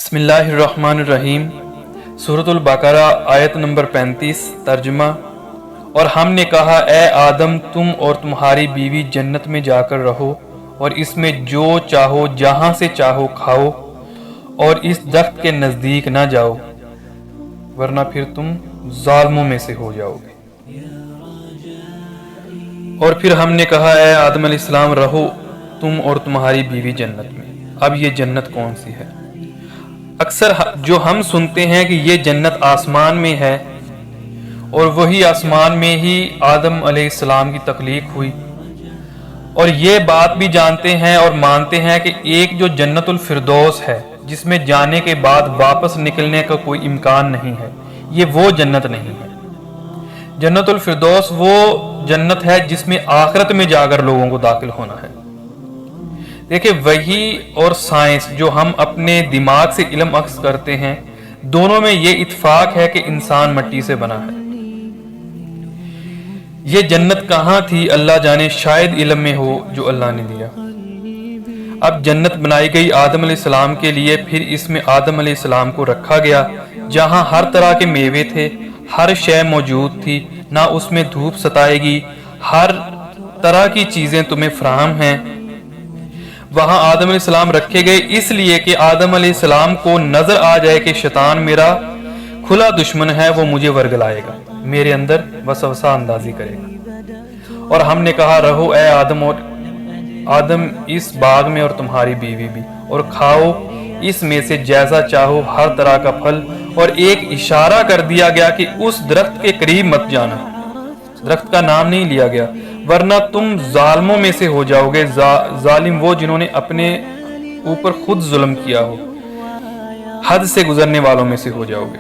بسم اللہ الرحمن الرحیم۔ سورۃ البقرہ آیت نمبر 35 ترجمہ۔ اور ہم نے کہا اے آدم تم اور تمہاری بیوی جنت میں جا کر رہو اور اس میں جو چاہو جہاں سے چاہو کھاؤ اور اس درخت کے نزدیک نہ جاؤ ورنہ پھر تم ظالموں میں سے ہو جاؤ گے۔ اور پھر ہم نے کہا اے آدم علیہ السلام رہو تم اور تمہاری بیوی جنت میں۔ اب یہ جنت کون سی ہے؟ اکثر جو ہم سنتے ہیں کہ یہ جنت آسمان میں ہے اور وہی آسمان میں ہی آدم علیہ السلام کی تخلیق ہوئی، اور یہ بات بھی جانتے ہیں اور مانتے ہیں کہ ایک جو جنت الفردوس ہے جس میں جانے کے بعد واپس نکلنے کا کوئی امکان نہیں ہے، یہ وہ جنت نہیں ہے۔ جنت الفردوس وہ جنت ہے جس میں آخرت میں جا کر لوگوں کو داخل ہونا ہے۔ دیکھیں وحی اور سائنس جو ہم اپنے دماغ سے علم اخذ کرتے ہیں، دونوں میں یہ اتفاق ہے کہ انسان مٹی سے بنا ہے۔ یہ جنت کہاں تھی اللہ جانے، شاید علم میں ہو جو اللہ نے دیا۔ اب جنت بنائی گئی آدم علیہ السلام کے لیے، پھر اس میں آدم علیہ السلام کو رکھا گیا جہاں ہر طرح کے میوے تھے، ہر شے موجود تھی، نہ اس میں دھوپ ستائے گی، ہر طرح کی چیزیں تمہیں فراہم ہیں۔ وہاں آدم علیہ السلام رکھے گئے اس لیے کہ آدم علیہ السلام کو نظر آ جائے کہ شیطان میرا کھلا دشمن ہے، وہ مجھے ورگلائے گا، میرے اندر وسوسہ اندازی کرے گا۔ اور ہم نے کہا رہو اے آدم اس باغ میں اور تمہاری بیوی بھی، اور کھاؤ اس میں سے جیسا چاہو ہر طرح کا پھل، اور ایک اشارہ کر دیا گیا کہ اس درخت کے قریب مت جانا۔ درخت کا نام نہیں لیا گیا، ورنہ تم ظالموں میں سے ہو جاؤ گے۔ ظالم وہ جنہوں نے اپنے اوپر خود ظلم کیا ہو، حد سے گزرنے والوں میں سے ہو جاؤ گے۔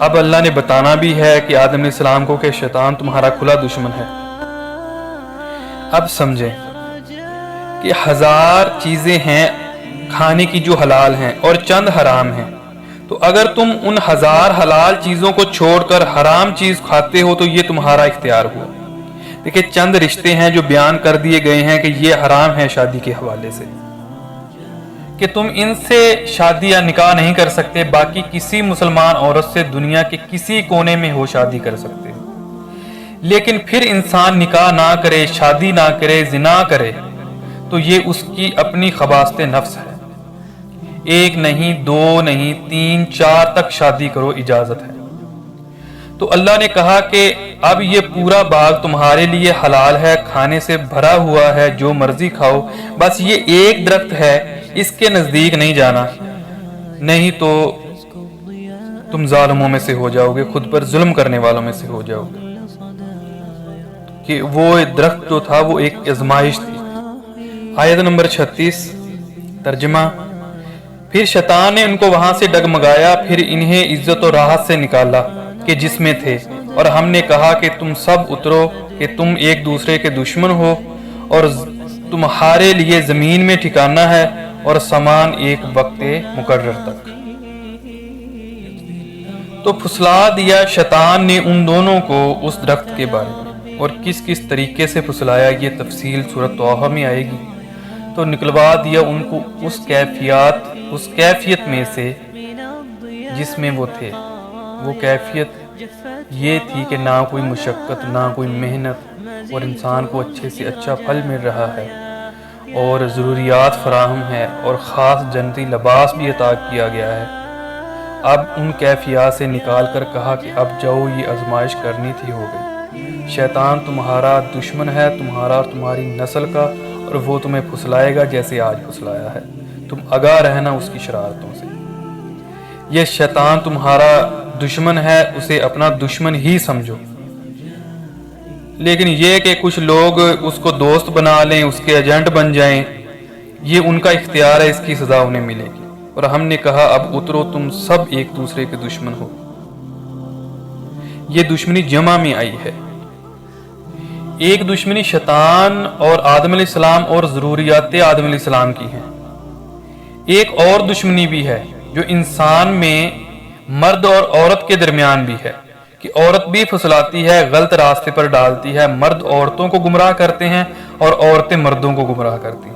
اب اللہ نے بتانا بھی ہے کہ آدم علیہ السلام کو کہ شیطان تمہارا کھلا دشمن ہے۔ اب سمجھیں کہ ہزار چیزیں ہیں کھانے کی جو حلال ہیں اور چند حرام ہیں، تو اگر تم ان ہزار حلال چیزوں کو چھوڑ کر حرام چیز کھاتے ہو تو یہ تمہارا اختیار ہوا۔ دیکھیں چند رشتے ہیں جو بیان کر دیے گئے ہیں کہ یہ حرام ہے شادی کے حوالے سے، کہ تم ان سے شادی یا نکاح نہیں کر سکتے، باقی کسی مسلمان عورت سے دنیا کے کسی کونے میں ہو شادی کر سکتے ہو۔ لیکن پھر انسان نکاح نہ کرے، شادی نہ کرے، زنا کرے تو یہ اس کی اپنی خباثت نفس ہے۔ ایک نہیں، دو نہیں، 3 4 تک شادی کرو، اجازت ہے۔ تو اللہ نے کہا کہ اب یہ پورا باغ تمہارے لیے حلال ہے، کھانے سے بھرا ہوا ہے، جو مرضی کھاؤ، بس یہ ایک درخت ہے اس کے نزدیک نہیں جانا، نہیں تو تم ظالموں میں سے ہو جاؤ گے، خود پر ظلم کرنے والوں میں سے ہو جاؤ گے۔ کہ وہ درخت جو تھا وہ ایک آزمائش تھی۔ آیت نمبر 36 ترجمہ۔ پھر شیطان نے ان کو وہاں سے ڈگمگایا، پھر انہیں عزت و راحت سے نکالا کہ جس میں تھے، اور ہم نے کہا کہ تم سب اترو کہ تم ایک دوسرے کے دشمن ہو، اور تمہارے لیے زمین میں ٹھکانہ ہے اور سامان ایک وقت مقرر تک۔ تو پھسلا دیا شیطان نے ان دونوں کو اس درخت کے بارے میں، اور کس کس طریقے سے پھسلایا یہ تفصیل سورۃ طٰہٰ میں آئے گی۔ تو نکلوا دیا ان کو اس کیفیت میں سے جس میں وہ تھے۔ وہ کیفیت یہ تھی کہ نہ کوئی مشقت، نہ کوئی محنت، اور انسان کو اچھے سے اچھا پھل مل رہا ہے اور ضروریات فراہم ہے، اور خاص جنتی لباس بھی عطا کیا گیا ہے۔ اب ان کیفیات سے نکال کر کہا کہ اب جاؤ، یہ آزمائش کرنی تھی، ہو گئی۔ شیطان تمہارا دشمن ہے، تمہارا اور تمہاری نسل کا، اور وہ تمہیں پھسلائے گا جیسے آج پھسلایا ہے۔ تم آگاہ رہنا اس کی شرارتوں سے۔ یہ شیطان تمہارا دشمن ہے، اسے اپنا دشمن ہی سمجھو۔ لیکن یہ کہ کچھ لوگ اس کو دوست بنا لیں، اس کے ایجنٹ بن جائیں، یہ ان کا اختیار ہے، اس کی سزا انہیں ملے گی۔ اور ہم نے کہا اب اترو تم سب ایک دوسرے کے دشمن ہو۔ یہ دشمنی جمع میں آئی ہے۔ ایک دشمنی شیطان اور آدم علیہ السلام اور ضروریات آدم علیہ السلام کی ہیں۔ ایک اور دشمنی بھی ہے جو انسان میں مرد اور عورت کے درمیان بھی ہے، کہ عورت بھی پھسلاتی ہے، غلط راستے پر ڈالتی ہے، مرد عورتوں کو گمراہ کرتے ہیں اور عورتیں مردوں کو گمراہ کرتی ہیں۔